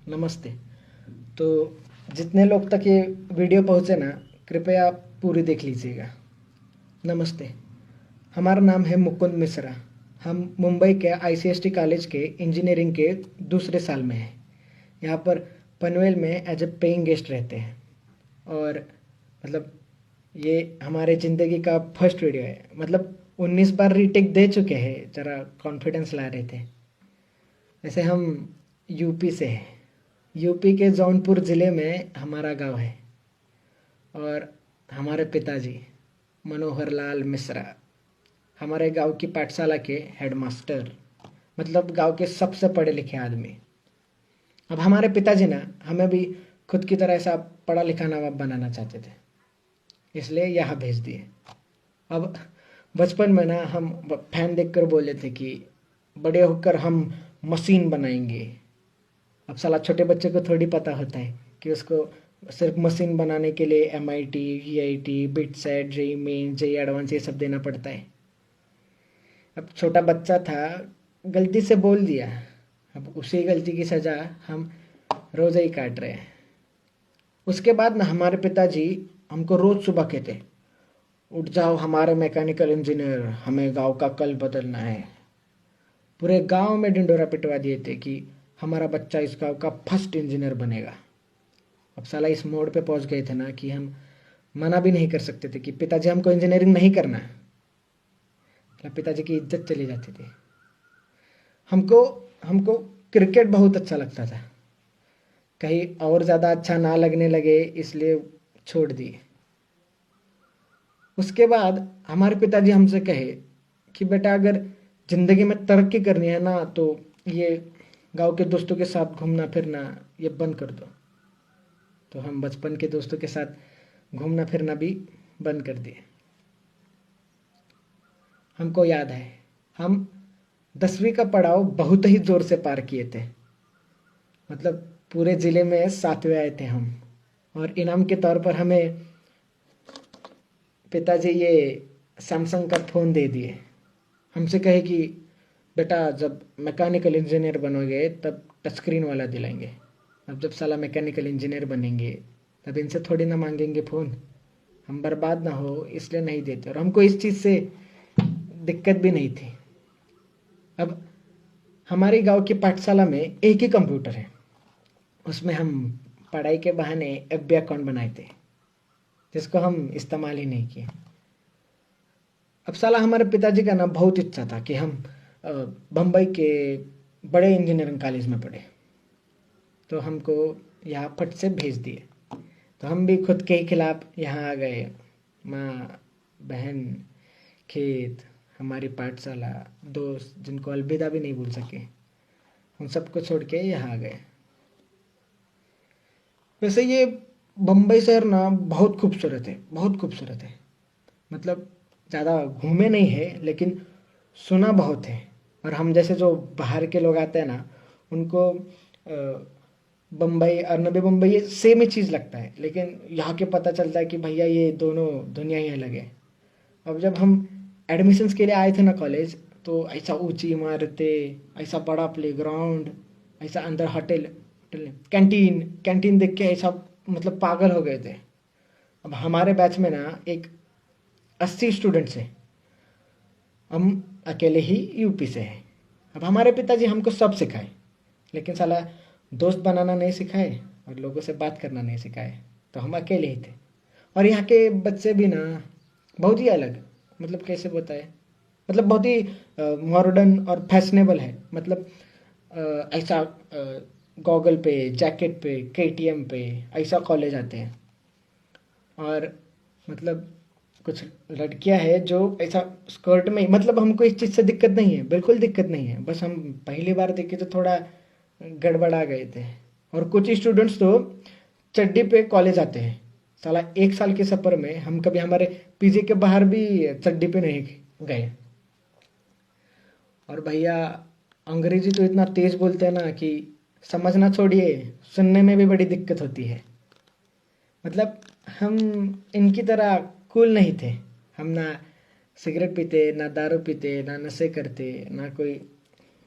नमस्ते। तो जितने लोग तक ये वीडियो पहुँचे ना, कृपया पूरी देख लीजिएगा। नमस्ते। हमारा नाम है मुकुंद मिश्रा। हम मुंबई के आईसीएसटी कॉलेज के इंजीनियरिंग के दूसरे साल में हैं। यहाँ पर पनवेल में एज ए पेइंग गेस्ट रहते हैं। और मतलब ये हमारे ज़िंदगी का फर्स्ट वीडियो है। मतलब 19 बार रीटेक दे चुके हैं, ज़रा कॉन्फिडेंस ला रहे थे। वैसे हम यूपी से हैं। यूपी के जौनपुर ज़िले में हमारा गांव है। और हमारे पिताजी मनोहर लाल मिश्रा हमारे गांव की पाठशाला के हेडमास्टर, मतलब गांव के सबसे पढ़े लिखे आदमी। अब हमारे पिताजी ना हमें भी खुद की तरह ऐसा पढ़ा लिखा नवाब बनाना चाहते थे, इसलिए यहाँ भेज दिए। अब बचपन में ना हम फैन देखकर बोले थे कि बड़े होकर हम मशीन बनाएंगे। अब साला छोटे बच्चे को थोड़ी पता होता है कि उसको सिर्फ मशीन बनाने के लिए MIT, EIT, BITSAT, JEE main, JEE advance ये सब देना पड़ता है। अब छोटा बच्चा था, गलती से बोल दिया। अब उसी गलती की सज़ा हम रोज़ ही काट रहे हैं। उसके बाद ना हमारे पिताजी हमको रोज़ सुबह कहते, उठ जाओ हमारे मैकेनिकल इंजीनियर, हमें गांव का कल बदलना है। पूरे गांव में ढिंडोरा पिटवा दिए थे कि हमारा बच्चा इस गांव का फर्स्ट इंजीनियर बनेगा। अब साला इस मोड़ पे पहुंच गए थे ना कि हम मना भी नहीं कर सकते थे कि पिताजी हमको इंजीनियरिंग नहीं करना। मतलब पिताजी की इज्जत चली जाती थी। हमको हमको क्रिकेट बहुत अच्छा लगता था। कहीं और ज़्यादा अच्छा ना लगने लगे इसलिए छोड़ दिए। उसके बाद हमारे पिताजी हमसे कहे कि बेटा अगर ज़िंदगी में तरक्की करनी है ना तो ये गांव के दोस्तों के साथ घूमना फिरना ये बंद कर दो। तो हम बचपन के दोस्तों के साथ घूमना फिरना भी बंद कर दिए। हमको याद है हम 10वीं का पड़ाव बहुत ही ज़ोर से पार किए थे। मतलब पूरे ज़िले में 7वें आए थे हम। और इनाम के तौर पर हमें पिताजी ये सैमसंग का फ़ोन दे दिए। हमसे कहे कि बेटा जब मैकेनिकल इंजीनियर बनोगे तब टच स्क्रीन वाला दिलाएंगे। अब जब साला मैकेनिकल इंजीनियर बनेंगे तब इनसे थोड़ी ना मांगेंगे फ़ोन। हम बर्बाद ना हो इसलिए नहीं देते, और हमको इस चीज़ से दिक्कत भी नहीं थी। अब हमारे गांव की पाठशाला में एक ही कंप्यूटर है। उसमें हम पढ़ाई के बहाने FB अकाउंट बनाए थे, जिसको हम इस्तेमाल ही नहीं किए। अब साला हमारे पिताजी का ना बहुत इच्छा था कि हम बम्बई के बड़े इंजीनियरिंग कॉलेज में पढ़े। तो हमको यहाँ फट से भेज दिए। तो हम भी खुद के ही खिलाफ यहाँ आ गए। माँ, बहन, खेत, हमारी पाठशाला, दोस्त जिनको अलविदा भी नहीं भूल सके, हम सबको छोड़ के यहाँ आ गए। वैसे ये बम्बई शहर ना बहुत खूबसूरत है, बहुत खूबसूरत है। मतलब ज़्यादा घूमे नहीं है लेकिन सुना बहुत है। और हम जैसे जो बाहर के लोग आते हैं ना उनको बम्बई और नवी मुंबई ये सेम ही चीज़ लगता है, लेकिन यहाँ के पता चलता है कि भैया ये दोनों दुनिया ही अलग है। अब जब हम एडमिशन्स के लिए आए थे ना कॉलेज, तो ऐसा ऊंची इमारतें, ऐसा बड़ा प्लेग्राउंड, ऐसा अंदर होटल, कैंटीन कैंटीन देख के ऐसा मतलब पागल हो गए थे। अब हमारे बैच में ना एक 80 स्टूडेंट्स हैं। हम अकेले ही यूपी से हैं। अब हमारे पिताजी हमको सब सिखाए, लेकिन साला दोस्त बनाना नहीं सिखाए और लोगों से बात करना नहीं सिखाए। तो हम अकेले ही थे। और यहाँ के बच्चे भी ना बहुत ही अलग, मतलब कैसे बताए, मतलब बहुत ही मॉडर्न और फैशनेबल है। मतलब ऐसा गॉगल पे, जैकेट पे, KTM पे ऐसा कॉलेज आते हैं। और मतलब कुछ लड़कियां हैं जो ऐसा स्कर्ट में, मतलब हमको इस चीज़ से दिक्कत नहीं है, बिल्कुल दिक्कत नहीं है। बस हम पहली बार देखे तो थोड़ा गड़बड़ा गए थे। और कुछ स्टूडेंट्स तो चड्डी पे कॉलेज आते हैं। साला 1 साल के सफ़र में हम कभी हमारे PG के बाहर भी चड्डी पे नहीं गए। और भैया अंग्रेजी तो इतना तेज़ बोलते हैं ना कि समझना छोड़िए, सुनने में भी बड़ी दिक्कत होती है। मतलब हम इनकी तरह कूल नहीं थे। हम ना सिगरेट पीते, ना दारू पीते, ना नशे करते, ना कोई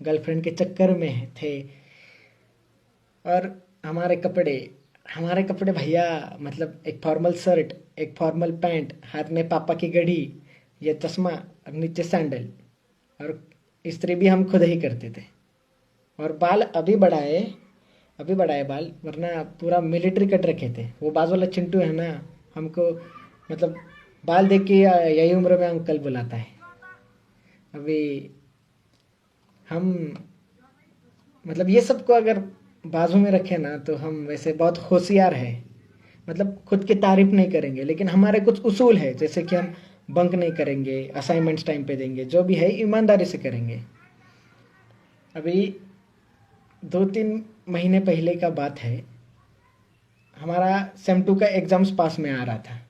गर्लफ्रेंड के चक्कर में थे। और हमारे कपड़े भैया, मतलब एक फॉर्मल शर्ट, एक फॉर्मल पैंट, हाथ में पापा की घड़ी, ये चश्मा और नीचे सैंडल, और इस्त्री भी हम खुद ही करते थे। और बाल अभी बढ़ाए बाल, वरना पूरा मिलिट्री कट रखे थे। वो बाजू वाला चिंटू है ना, हमको मतलब बाल देख के यही उम्र में अंकल बुलाता है। अभी हम मतलब ये सब को अगर बाजू में रखे ना, तो हम वैसे बहुत होशियार है। मतलब खुद की तारीफ नहीं करेंगे, लेकिन हमारे कुछ उसूल है, जैसे कि हम बंक नहीं करेंगे, असाइनमेंट्स टाइम पे देंगे, जो भी है ईमानदारी से करेंगे। अभी 2-3 महीने पहले का बात है, हमारा सेम 2 का एग्ज़ाम्स पास में आ रहा था।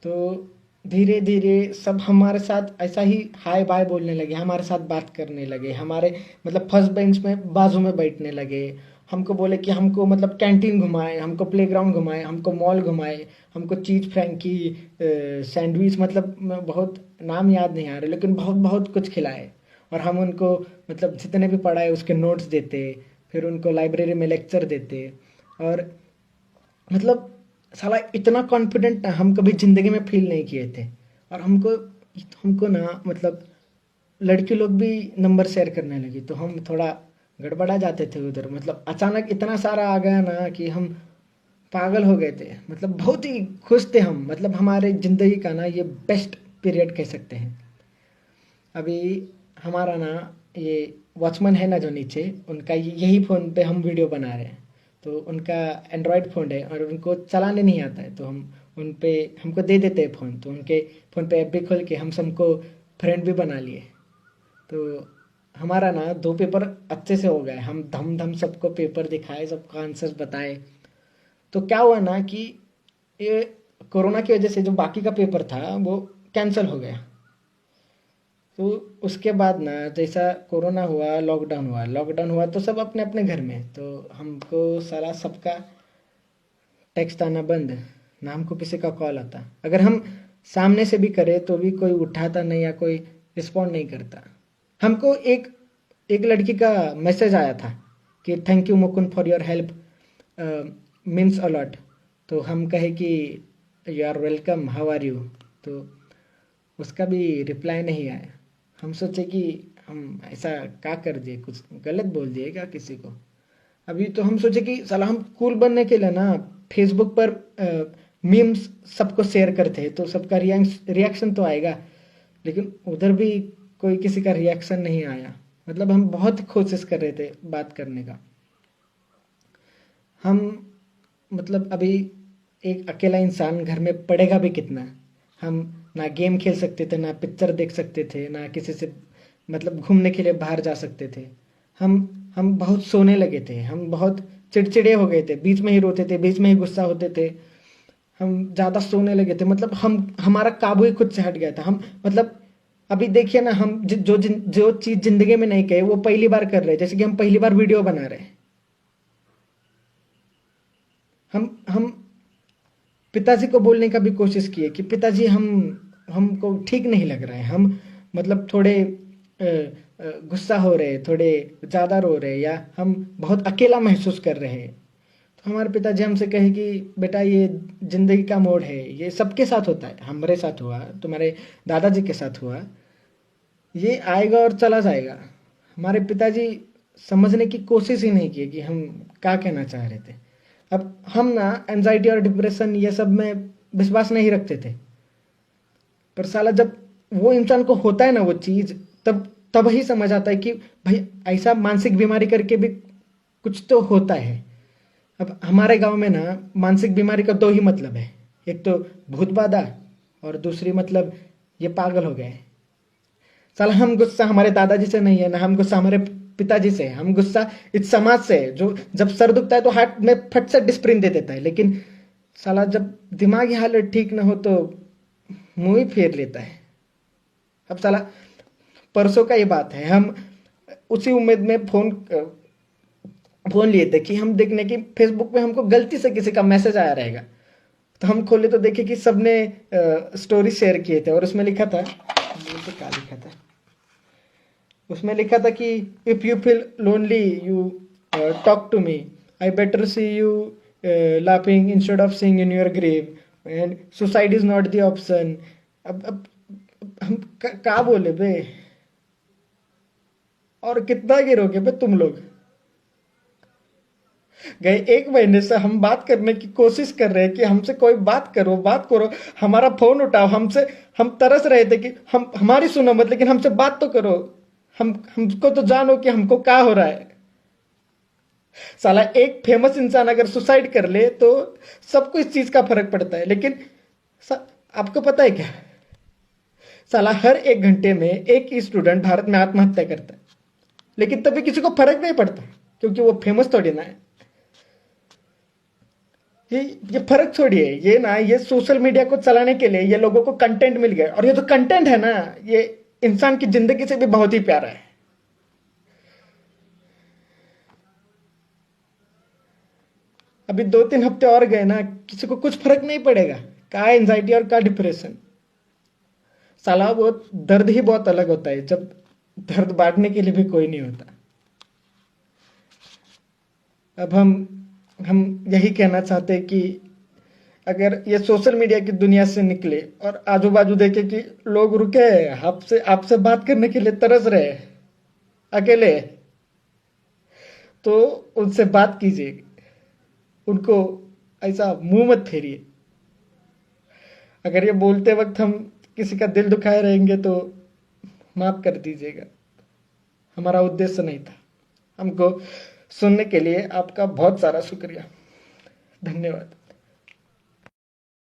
तो धीरे धीरे सब हमारे साथ ऐसा ही हाय बाय बोलने लगे, हमारे साथ बात करने लगे, हमारे मतलब फर्स्ट बेंच में बाजू में बैठने लगे। हमको बोले कि हमको मतलब कैंटीन घुमाए, हमको प्लेग्राउंड घुमाए, हमको मॉल घुमाए, हमको चीज़ फ्रैंकी, सैंडविच, मतलब बहुत नाम याद नहीं आ रहे, लेकिन बहुत बहुत कुछ खिलाए। और हम उनको मतलब जितने भी पढ़ाए उसके नोट्स देते, फिर उनको लाइब्रेरी में लेक्चर देते। और मतलब साला इतना कॉन्फिडेंट ना हम कभी ज़िंदगी में फील नहीं किए थे। और हमको हमको ना मतलब लड़की लोग भी नंबर शेयर करने लगी, तो हम थोड़ा गड़बड़ा जाते थे उधर। मतलब अचानक इतना सारा आ गया ना कि हम पागल हो गए थे। मतलब बहुत ही खुश थे हम, मतलब हमारे ज़िंदगी का ना ये बेस्ट पीरियड कह सकते हैं। अभी हमारा ना ये वॉचमैन है ना जो नीचे, उनका यही फ़ोन पे हम वीडियो बना रहे हैं। तो उनका एंड्रॉयड फ़ोन है और उनको चलाने नहीं आता है, तो हम उन पे हमको दे देते हैं फ़ोन। तो उनके फ़ोन पे ऐप भी खोल के हम सबको फ्रेंड भी बना लिए। तो हमारा ना 2 पेपर अच्छे से हो गए, हम धम धम सबको पेपर दिखाए, सबको आंसर्स बताए। तो क्या हुआ ना कि ये कोरोना की वजह से जो बाकी का पेपर था वो कैंसिल हो गया। तो उसके बाद ना जैसा कोरोना हुआ, लॉकडाउन हुआ तो सब अपने अपने घर में। तो हमको सारा सबका टेक्स्ट आना बंद, ना हमको किसी का कॉल आता। अगर हम सामने से भी करें तो भी कोई उठाता नहीं या कोई रिस्पॉन्ड नहीं करता। हमको एक एक लड़की का मैसेज आया था कि thank you Mukund for your help, means a lot. तो हम कहे कि you are welcome, how are you. तो उसका भी रिप्लाई नहीं आया। हम सोचे कि हम ऐसा क्या कर दिए, कुछ गलत बोल दिए क्या किसी को। अभी तो हम सोचे कि साला हम कूल बनने के लिए ना फेसबुक पर मीम्स सबको शेयर करते हैं, तो सबका रिएक्शन तो आएगा। लेकिन उधर भी कोई किसी का रिएक्शन नहीं आया। मतलब हम बहुत कोशिश कर रहे थे बात करने का। हम मतलब अभी एक अकेला इंसान घर में पढ़ेगा भी कितना। हम ना गेम खेल सकते थे, ना पिक्चर देख सकते थे, ना किसी से मतलब घूमने के लिए बाहर जा सकते थे। हम बहुत सोने लगे थे, हम बहुत चिड़चिड़े हो गए थे, बीच में ही रोते थे, बीच में ही गुस्सा होते थे। हम ज़्यादा सोने लगे थे, मतलब हम हमारा काबू ही खुद से हट गया था। हम मतलब अभी देखिए ना, हम जो चीज़ ज़िंदगी में नहीं कहे वो पहली बार कर रहे हैं। जैसे कि हम पहली बार वीडियो बना रहे हैं। हम पिताजी को बोलने का भी कोशिश किए कि पिताजी हमको ठीक नहीं लग रहा है। हम मतलब थोड़े गुस्सा हो रहे, थोड़े ज़्यादा रो रहे, या हम बहुत अकेला महसूस कर रहे हैं। तो हमारे पिताजी हमसे कहे कि बेटा ये ज़िंदगी का मोड़ है, ये सबके साथ होता है। हमारे साथ हुआ, तुम्हारे दादाजी के साथ हुआ, ये आएगा और चला जाएगा। हमारे पिताजी समझने की कोशिश ही नहीं की कि हम क्या कहना चाह रहे थे। अब हम ना एंजाइटी और डिप्रेशन ये सब में विश्वास नहीं रखते थे। पर साला जब वो इंसान को होता है ना वो चीज़, तब तब ही समझ आता है कि भाई ऐसा मानसिक बीमारी करके भी कुछ तो होता है। अब हमारे गांव में ना मानसिक बीमारी का 2 ही मतलब है, एक तो भूत बाधा और दूसरी मतलब ये पागल हो गए। साला हम गुस्सा हमारे दादाजी से नहीं है, ना हम गुस्सा हमारे पिताजी से है। हम गुस्सा इस समाज से है, जो जब सर दुखता है तो हाथ में फट से डिस्प्रिन दे देता है, लेकिन साला जब दिमागी हालत ठीक ना हो तो मुंह ही फेर लेता है। अब साला परसों का ये बात है, हम उसी उम्मीद में फोन लिए थे कि हम देखने की फेसबुक पे हमको गलती से किसी का मैसेज आया रहेगा। तो हम खोले तो देखे कि सबने स्टोरी शेयर किए थे, और उसमें लिखा था, तो क्या लिखा था उसमें लिखा था कि if you feel lonely you talk to me, I better see you laughing instead of seeing in your grave, and suicide is not the option. अब हम क्या बोले बे, और कितना गिरोगे बे तुम लोग। गए 1 महीने से हम बात करने की कोशिश कर रहे हैं कि हमसे कोई बात करो, हमारा फोन उठाओ, हम तरस रहे थे कि हमारी सुनो मत, लेकिन हमसे बात तो करो, हमको तो जानो कि हमको क्या हो रहा है। साला एक फेमस इंसान अगर सुसाइड कर ले तो सबको इस चीज का फर्क पड़ता है, लेकिन आपको पता है क्या, साला हर 1 घंटे में एक स्टूडेंट भारत में आत्महत्या करता है, लेकिन तभी किसी को फर्क नहीं पड़ता, क्योंकि वो फेमस थोड़ी ना है। ये फर्क छोड़िए, ये सोशल मीडिया को चलाने के लिए ये लोगों को कंटेंट मिल गया, और ये जो कंटेंट है ना, ये इंसान की जिंदगी से भी बहुत ही प्यारा है। अभी 2-3 हफ्ते और गए ना, किसी को कुछ फर्क नहीं पड़ेगा, क्या एंजाइटी और क्या डिप्रेशन। साला वो दर्द ही बहुत अलग होता है, जब दर्द बांटने के लिए भी कोई नहीं होता। अब हम यही कहना चाहते हैं कि अगर ये सोशल मीडिया की दुनिया से निकले और आजू बाजू देखे कि लोग रुके आपसे बात करने के लिए तरस रहे अकेले, तो उनसे बात कीजिए, उनको ऐसा मुंह मत फेरिए। अगर ये बोलते वक्त हम किसी का दिल दुखाए रहेंगे तो माफ कर दीजिएगा, हमारा उद्देश्य नहीं था। हमको सुनने के लिए आपका बहुत सारा शुक्रिया, धन्यवाद।